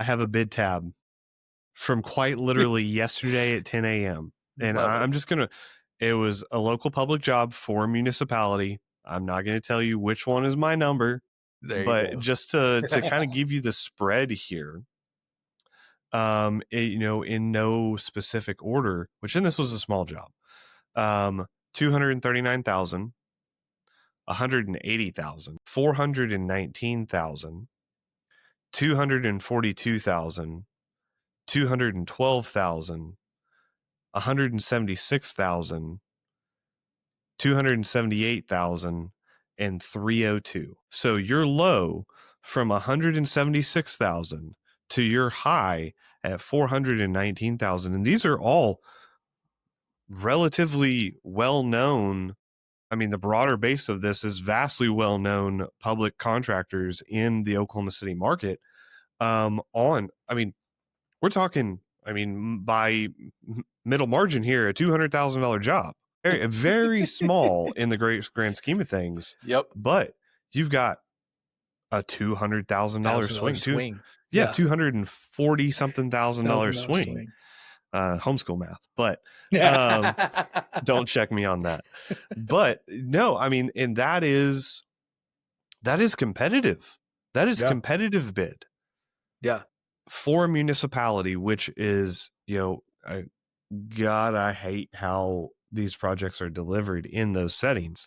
I have a bid tab from quite literally yesterday at 10 a.m. And I'm just going to, it was a local public job for a municipality. I'm not going to tell you which one is my number, but just to kind of give you the spread here, in no specific order, which in this was a small job, 239,000, 180,000, 419,000, 242,000, 212,000, 176,000, 278,000, and 302. So your low from 176,000 to your high at 419,000. And these are all relatively well-known. I mean, the broader base of this is vastly well-known public contractors in the Oklahoma City market. We're talking, by middle margin here, a $200,000 job. Very small in the grand scheme of things. Yep. But you've got a $200,000 swing. Yeah, $240 something thousand swing. Homeschool math, but don't check me on that. But no, and that is competitive. That is competitive bid. Yeah. For a municipality, which is, God, I hate how these projects are delivered in those settings,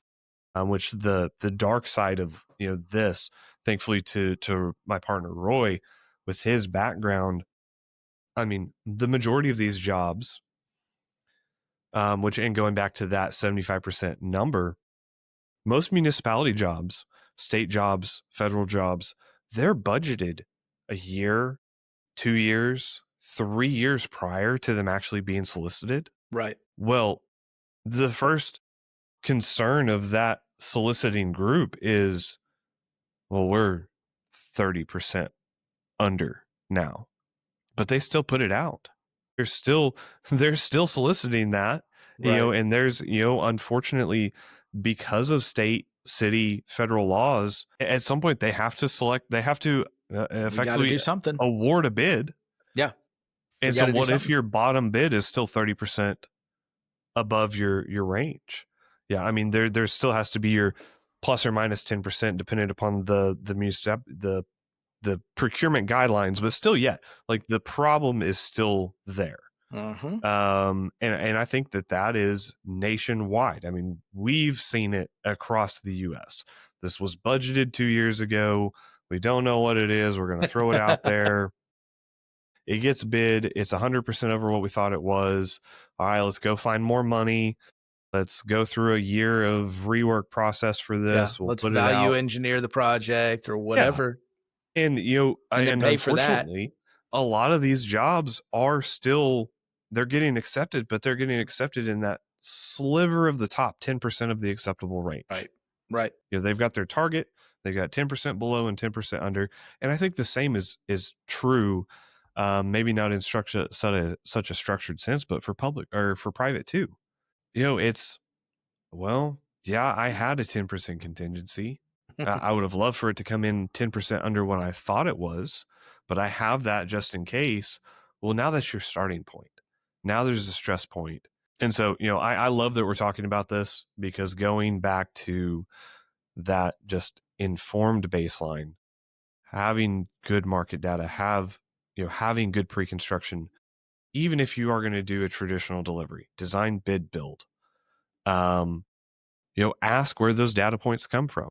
which the dark side of, this, thankfully to my partner, Roy, with his background, the majority of these jobs, and going back to that 75% number, most municipality jobs, state jobs, federal jobs, they're budgeted a year, 2 years, 3 years prior to them actually being solicited. Right. Well, the first concern of that soliciting group is, well, we're 30% under now, but they still put it out. They're still soliciting that, right. And there's, unfortunately, because of state, city, federal laws, at some point they have to effectively do something. Award a bid. Yeah. And so what if your bottom bid is still 30% above your range? Yeah. There still has to be your plus or minus 10% depending upon the procurement guidelines, but still, like the problem is still there. Mm-hmm. And I think that is nationwide. We've seen it across the US. This was budgeted 2 years ago. We don't know what it is. We're going to throw it out there. It gets bid. It's 100% over what we thought it was. All right, let's go find more money. Let's go through a year of rework process for this. Let's value engineer the project or whatever. Yeah. And, and unfortunately, a lot of these jobs are still, they're getting accepted, but they're getting accepted in that sliver of the top 10% of the acceptable range. Right. They've got their target. They've got 10% below and 10% under. And I think the same is true. Maybe not in such a structured sense, but for public or for private too. It's, I had a 10% contingency. I would have loved for it to come in 10% under what I thought it was, but I have that just in case. Well, now that's your starting point. Now there's a stress point. And so, I love that we're talking about this, because going back to that just informed baseline, having good market data, having good pre-construction, even if you are going to do a traditional delivery, design, bid, build, ask where those data points come from.